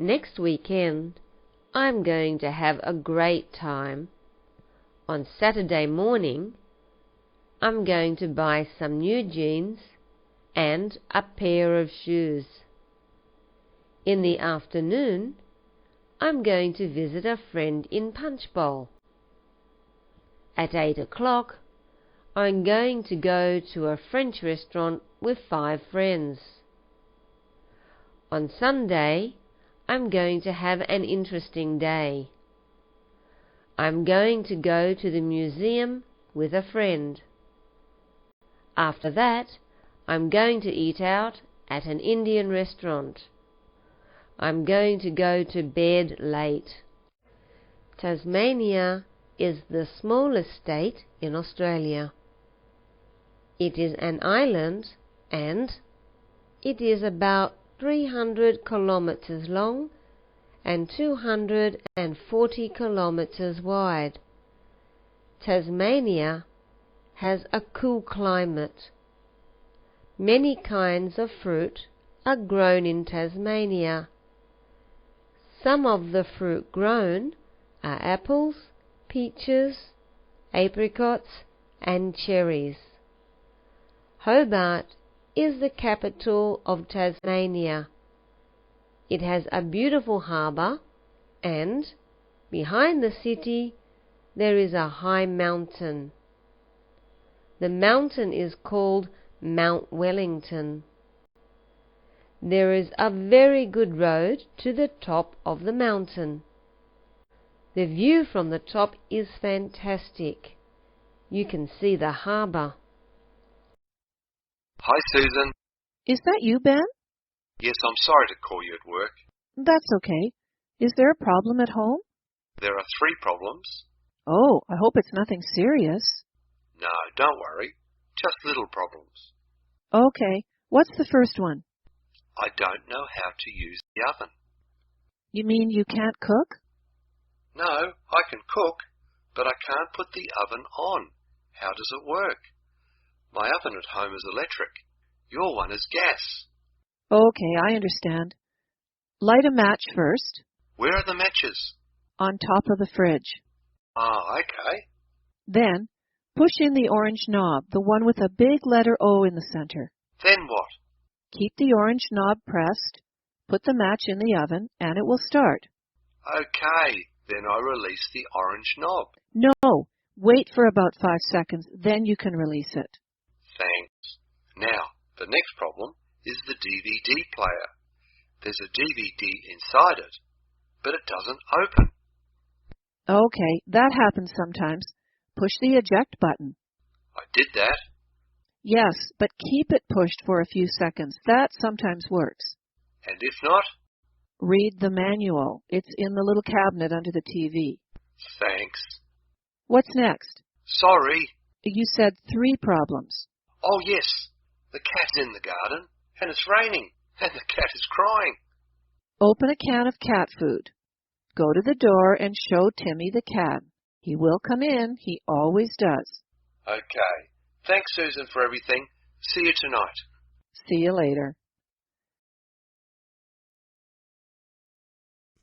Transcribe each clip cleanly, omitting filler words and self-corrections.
Next weekend, I'm going to have a great time. On Saturday morning, I'm going to buy some new jeans and a pair of shoes. In the afternoon, I'm going to visit a friend in Punchbowl. At 8 o'clock, I'm going to go to a French restaurant with 5 friends. On Sunday, I'm going to have an interesting day. I'm going to go to the museum with a friend. After that, I'm going to eat out at an Indian restaurant. I'm going to go to bed late. Tasmania is the smallest state in Australia. It is an island and it is about 300 kilometres long and 240 kilometres wide. Tasmania has a cool climate. Many kinds of fruit are grown in Tasmania. Some of the fruit grown are apples, peaches, apricots and cherries. Hobart is the capital of Tasmania. It has a beautiful harbour and behind the city there is a high mountain. The mountain is called Mount Wellington. There is a very good road to the top of the mountain. The view from the top is fantastic. You can see the harbour. Hi, Susan. Is that you, Ben? Yes, I'm sorry to call you at work. That's okay. Is there a problem at home? There are 3 problems. Oh, I hope it's nothing serious. No, don't worry. Just little problems. Okay. What's the first one? I don't know how to use the oven. You mean you can't cook? No, I can cook, but I can't put the oven on. How does it work? My oven at home is electric. Your one is gas. Okay, I understand. Light a match first. Where are the matches? On top of the fridge. Ah, okay. Then, push in the orange knob, the one with a big letter O in the center. Then what? Keep the orange knob pressed, put the match in the oven, and it will start. Okay, then I release the orange knob. No, wait for about 5 seconds, then you can release it. Thanks. Now, the next problem is the DVD player. There's a DVD inside it, but it doesn't open. Okay, that happens sometimes. Push the eject button. I did that. Yes, but keep it pushed for a few seconds. That sometimes works. And if not? Read the manual. It's in the little cabinet under the TV. Thanks. What's next? Sorry. You said 3 problems. Oh, yes. The cat's in the garden, and it's raining, and the cat is crying. Open a can of cat food. Go to the door and show Timmy the cat. He will come in. He always does. Okay. Thanks, Susan, for everything. See you tonight. See you later.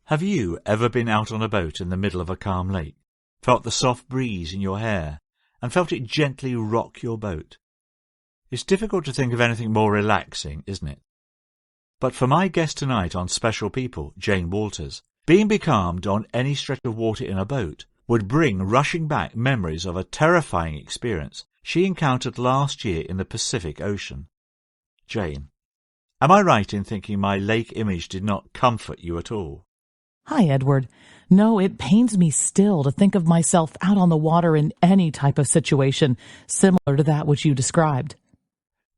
Have you ever been out on a boat in the middle of a calm lake, felt the soft breeze in your hair, and felt it gently rock your boat? It's difficult to think of anything more relaxing, isn't it? But for my guest tonight on Special People, Jane Walters, being becalmed on any stretch of water in a boat would bring rushing back memories of a terrifying experience she encountered last year in the Pacific Ocean. Jane, am I right in thinking my lake image did not comfort you at all? Hi, Edward. No, it pains me still to think of myself out on the water in any type of situation similar to that which you described.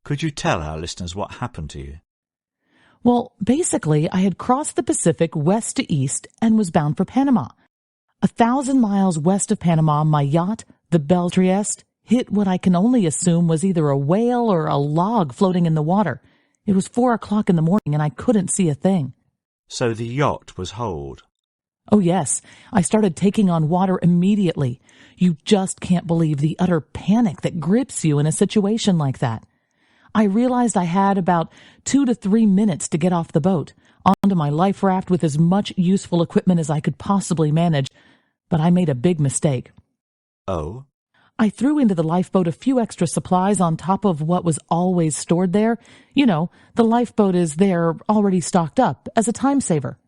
Could you tell our listeners what happened to you? Well, basically, I had crossed the Pacific west to east and was bound for Panama. 1,000 miles west of Panama, my yacht, the Belle Trieste, hit what I can only assume was either a whale or a log floating in the water. It was 4 o'clock in the morning and I couldn't see a thing. So the yacht was holed? Oh, yes. I started taking on water immediately. You just can't believe the utter panic that grips you in a situation like that. I realized I had about 2 to 3 minutes to get off the boat. onto my life raft with as much useful equipment as I could possibly manage, but I made a big mistake. Oh? I threw into the lifeboat a few extra supplies on top of what was always stored there. You know, the lifeboat is there already stocked up as a time saver.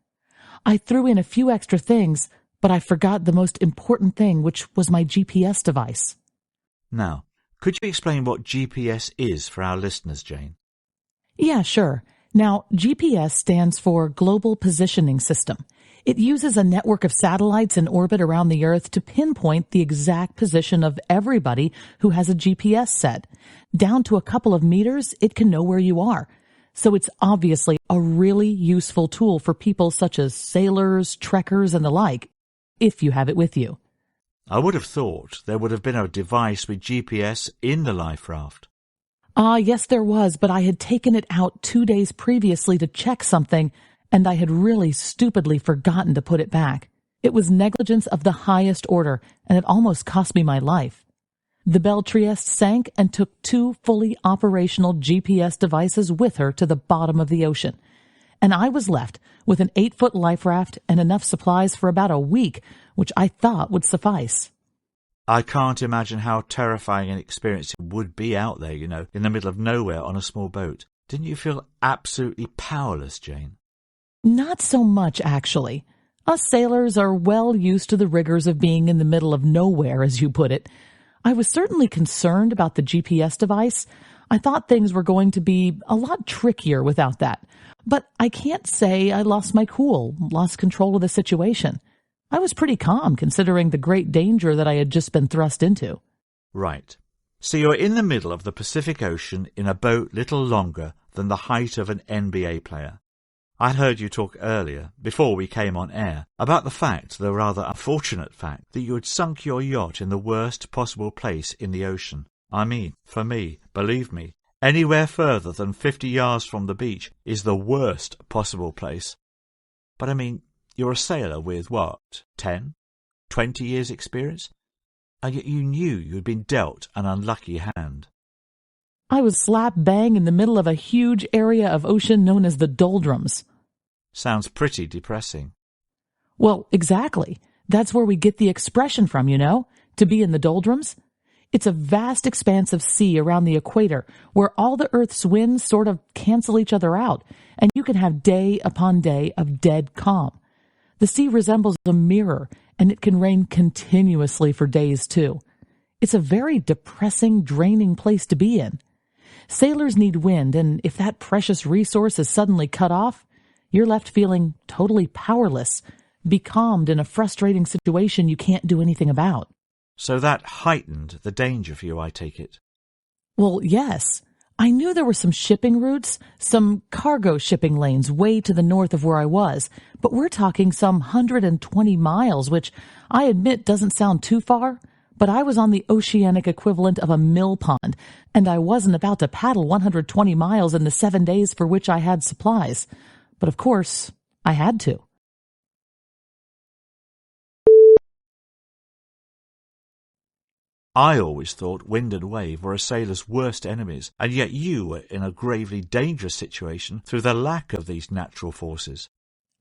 I threw in a few extra things, but I forgot the most important thing, which was my GPS device. Now, could you explain what GPS is for our listeners, Jane? Yeah, sure. Now, GPS stands for Global Positioning System. It uses a network of satellites in orbit around the Earth to pinpoint the exact position of everybody who has a GPS set. Down to a couple of meters, it can know where you are. So it's obviously a really useful tool for people such as sailors, trekkers, and the like, if you have it with you. I would have thought there would have been a device with GPS in the life raft. Yes, there was, but I had taken it out 2 days previously to check something, and I had really stupidly forgotten to put it back. It was negligence of the highest order, and it almost cost me my life. The Belle Trieste sank and took 2 fully operational GPS devices with her to the bottom of the ocean. And I was left with an 8-foot life raft and enough supplies for about a week, which I thought would suffice. I can't imagine how terrifying an experience it would be out there, in the middle of nowhere on a small boat. Didn't you feel absolutely powerless, Jane? Not so much, actually. Us sailors are well used to the rigors of being in the middle of nowhere, as you put it. I was certainly concerned about the GPS device. I thought things were going to be a lot trickier without that. But I can't say I lost my cool, lost control of the situation. I was pretty calm considering the great danger that I had just been thrust into. Right. So you're in the middle of the Pacific Ocean in a boat little longer than the height of an NBA player. I'd heard you talk earlier, before we came on air, about the rather unfortunate fact, that you had sunk your yacht in the worst possible place in the ocean. I mean, for me, believe me, anywhere further than 50 yards from the beach is the worst possible place. But I mean, you're a sailor with, 10, 20 years experience? And yet you knew you'd been dealt an unlucky hand. I was slap bang in the middle of a huge area of ocean known as the doldrums. Sounds pretty depressing. Well, exactly. That's where we get the expression from, to be in the doldrums. It's a vast expanse of sea around the equator where all the Earth's winds sort of cancel each other out, and you can have day upon day of dead calm. The sea resembles a mirror, and it can rain continuously for days, too. It's a very depressing, draining place to be in. Sailors need wind, and if that precious resource is suddenly cut off, you're left feeling totally powerless, becalmed in a frustrating situation you can't do anything about. So that heightened the danger for you, I take it? Well, yes. I knew there were some shipping routes, some cargo shipping lanes way to the north of where I was, but we're talking some 120 miles, which I admit doesn't sound too far, but I was on the oceanic equivalent of a mill pond, and I wasn't about to paddle 120 miles in the 7 days for which I had supplies. But of course, I had to. I always thought wind and wave were a sailor's worst enemies, and yet you were in a gravely dangerous situation through the lack of these natural forces.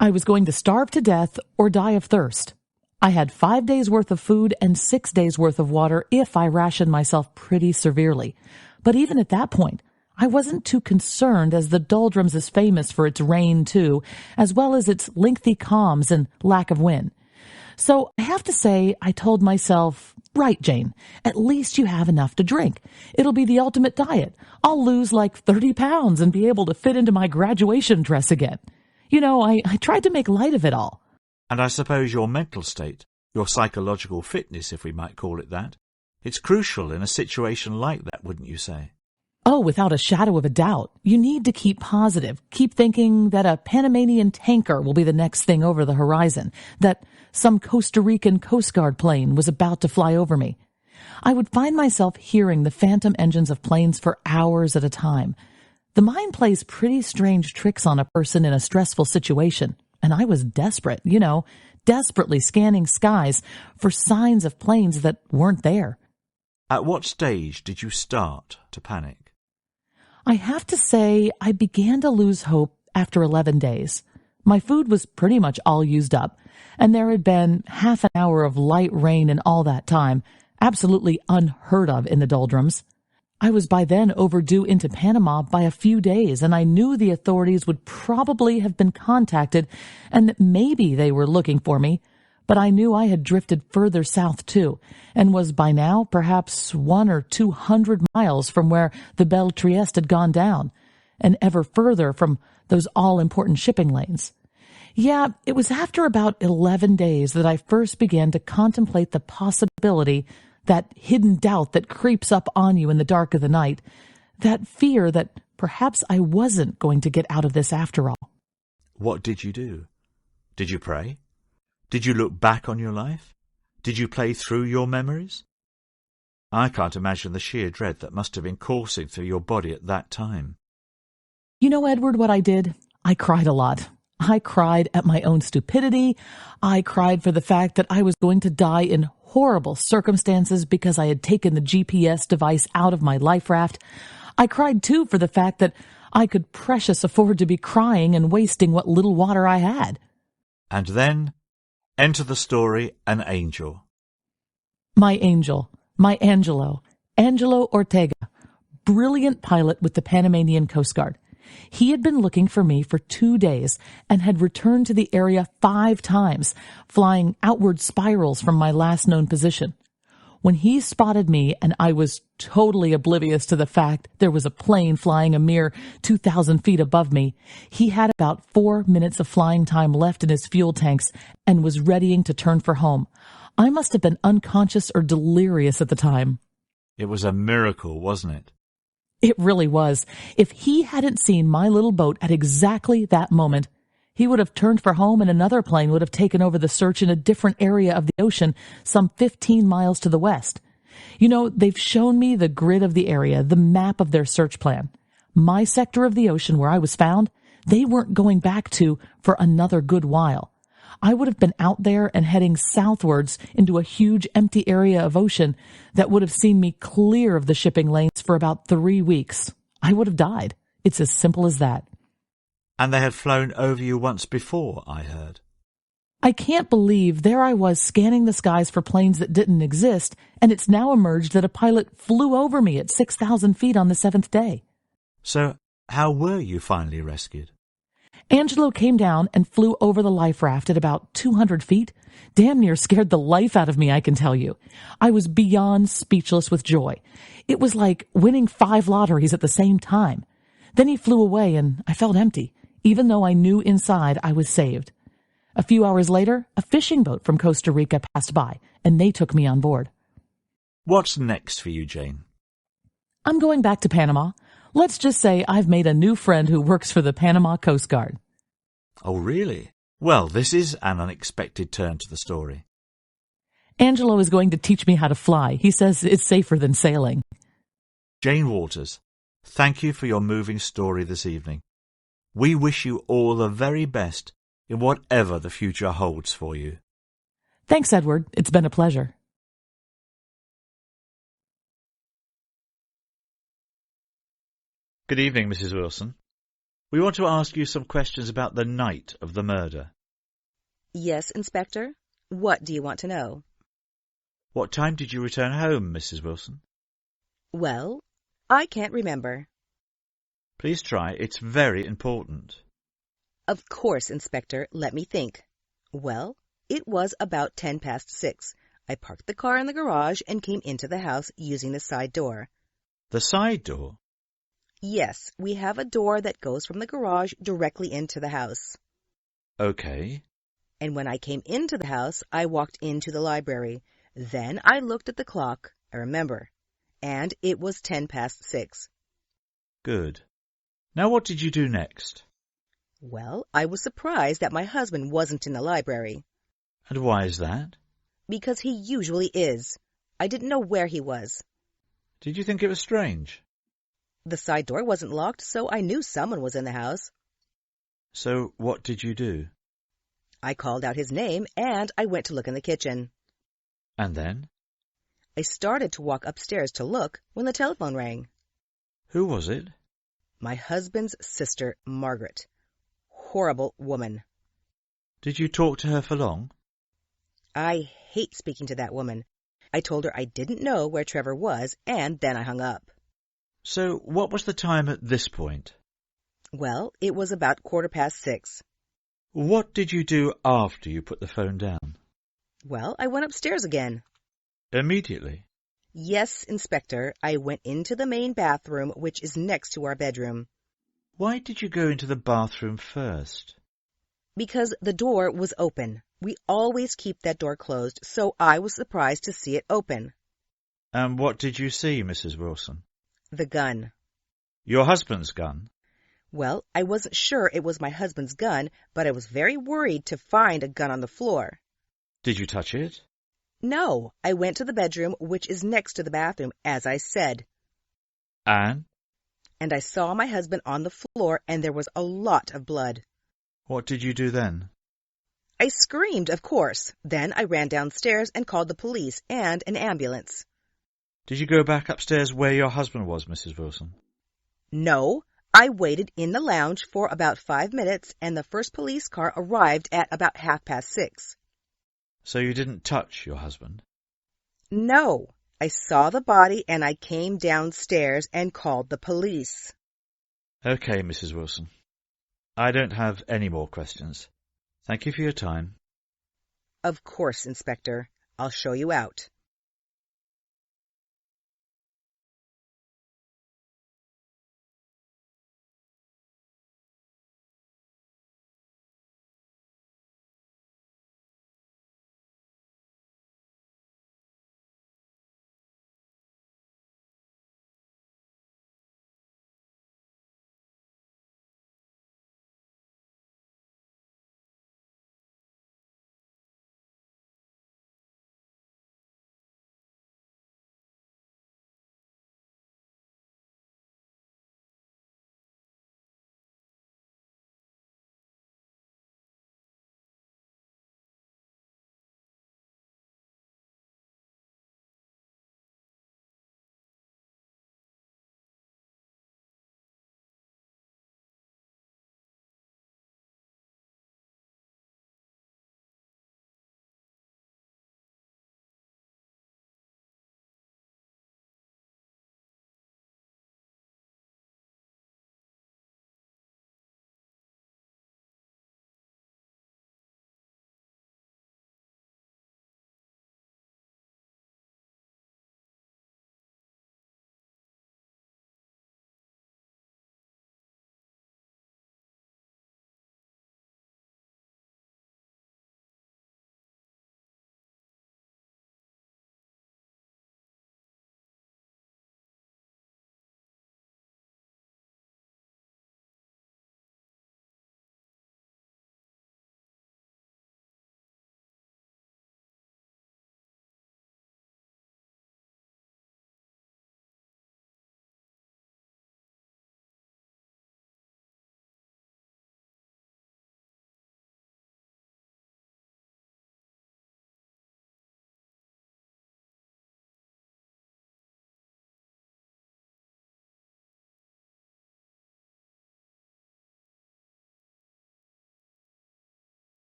I was going to starve to death or die of thirst. I had 5 days' worth of food and 6 days' worth of water if I rationed myself pretty severely. But even at that point, I wasn't too concerned, as the doldrums is famous for its rain too, as well as its lengthy calms and lack of wind. So I have to say, I told myself, right, Jane, at least you have enough to drink. It'll be the ultimate diet. I'll lose like 30 pounds and be able to fit into my graduation dress again. I tried to make light of it all. And I suppose your mental state, your psychological fitness, if we might call it that, it's crucial in a situation like that, wouldn't you say? Oh, without a shadow of a doubt. You need to keep positive. Keep thinking that a Panamanian tanker will be the next thing over the horizon, that some Costa Rican Coast Guard plane was about to fly over me. I would find myself hearing the phantom engines of planes for hours at a time. The mind plays pretty strange tricks on a person in a stressful situation, and I was desperate, desperately scanning skies for signs of planes that weren't there. At what stage did you start to panic? I have to say I began to lose hope after 11 days. My food was pretty much all used up, and there had been half an hour of light rain in all that time, absolutely unheard of in the doldrums. I was by then overdue into Panama by a few days, and I knew the authorities would probably have been contacted and that maybe they were looking for me, but I knew I had drifted further south too, and was by now perhaps 100 or 200 miles from where the Belle Trieste had gone down, and ever further from those all-important shipping lanes. Yeah, it was after about 11 days that I first began to contemplate the possibility, that hidden doubt that creeps up on you in the dark of the night, that fear that perhaps I wasn't going to get out of this after all. What did you do? Did you pray? Did you look back on your life? Did you play through your memories? I can't imagine the sheer dread that must have been coursing through your body at that time. You know, Edward, what I did? I cried a lot. I cried at my own stupidity. I cried for the fact that I was going to die in horrible circumstances because I had taken the GPS device out of my life raft. I cried, too, for the fact that I could precious afford to be crying and wasting what little water I had. And then, enter the story an angel. My angel, my Angelo Ortega, brilliant pilot with the Panamanian Coast Guard. He had been looking for me for 2 days and had returned to the area 5 times, flying outward spirals from my last known position. When he spotted me, and I was totally oblivious to the fact there was a plane flying a mere 2,000 feet above me, he had about 4 minutes of flying time left in his fuel tanks and was readying to turn for home. I must have been unconscious or delirious at the time. It was a miracle, wasn't it? It really was. If he hadn't seen my little boat at exactly that moment, he would have turned for home and another plane would have taken over the search in a different area of the ocean, some 15 miles to the west. You know, they've shown me the grid of the area, the map of their search plan. My sector of the ocean where I was found, they weren't going back to for another good while. I would have been out there and heading southwards into a huge empty area of ocean that would have seen me clear of the shipping lanes for about 3 weeks. I would have died. It's as simple as that. And they had flown over you once before, I heard. I can't believe there I was scanning the skies for planes that didn't exist, and it's now emerged that a pilot flew over me at 6,000 feet on the 7th day. So, how were you finally rescued? Angelo came down and flew over the life raft at about 200 feet. Damn near scared the life out of me, I can tell you. I was beyond speechless with joy. It was like winning 5 lotteries at the same time. Then he flew away and I felt empty, even though I knew inside I was saved. A few hours later, a fishing boat from Costa Rica passed by, and they took me on board. What's next for you, Jane? I'm going back to Panama. Let's just say I've made a new friend who works for the Panama Coast Guard. Oh, really? Well, this is an unexpected turn to the story. Angelo is going to teach me how to fly. He says it's safer than sailing. Jane Waters, thank you for your moving story this evening. We wish you all the very best in whatever the future holds for you. Thanks, Edward. It's been a pleasure. Good evening, Mrs. Wilson. We want to ask you some questions about the night of the murder. Yes, Inspector. What do you want to know? What time did you return home, Mrs. Wilson? Well, I can't remember. Please try. It's very important. Of course, Inspector. Let me think. Well, it was about 6:10. I parked the car in the garage and came into the house using the side door. The side door? Yes, we have a door that goes from the garage directly into the house. Okay. And when I came into the house, I walked into the library. Then I looked at the clock, I remember, and it was 6:10. Good. Now what did you do next? Well, I was surprised that my husband wasn't in the library. And why is that? Because he usually is. I didn't know where he was. Did you think it was strange? The side door wasn't locked, so I knew someone was in the house. So what did you do? I called out his name, and I went to look in the kitchen. And then? I started to walk upstairs to look when the telephone rang. Who was it? My husband's sister, Margaret. Horrible woman. Did you talk to her for long? I hate speaking to that woman. I told her I didn't know where Trevor was, and then I hung up. So what was the time at this point? Well, it was about 6:15. What did you do after you put the phone down? Well, I went upstairs again. Immediately? Yes, Inspector, I went into the main bathroom, which is next to our bedroom. Why did you go into the bathroom first? Because the door was open. We always keep that door closed, so I was surprised to see it open. And what did you see, Mrs. Wilson? The gun. Your husband's gun? Well, I wasn't sure it was my husband's gun, but I was very worried to find a gun on the floor. Did you touch it? No, I went to the bedroom, which is next to the bathroom, as I said. And? And I saw my husband on the floor, and there was a lot of blood. What did you do then? I screamed, of course. Then I ran downstairs and called the police and an ambulance. Did you go back upstairs where your husband was, Mrs. Wilson? No, I waited in the lounge for about 5 minutes, and the first police car arrived at about 6:30. So you didn't touch your husband? No, I saw the body and I came downstairs and called the police. Okay, Mrs. Wilson. I don't have any more questions. Thank you for your time. Of course, Inspector. I'll show you out.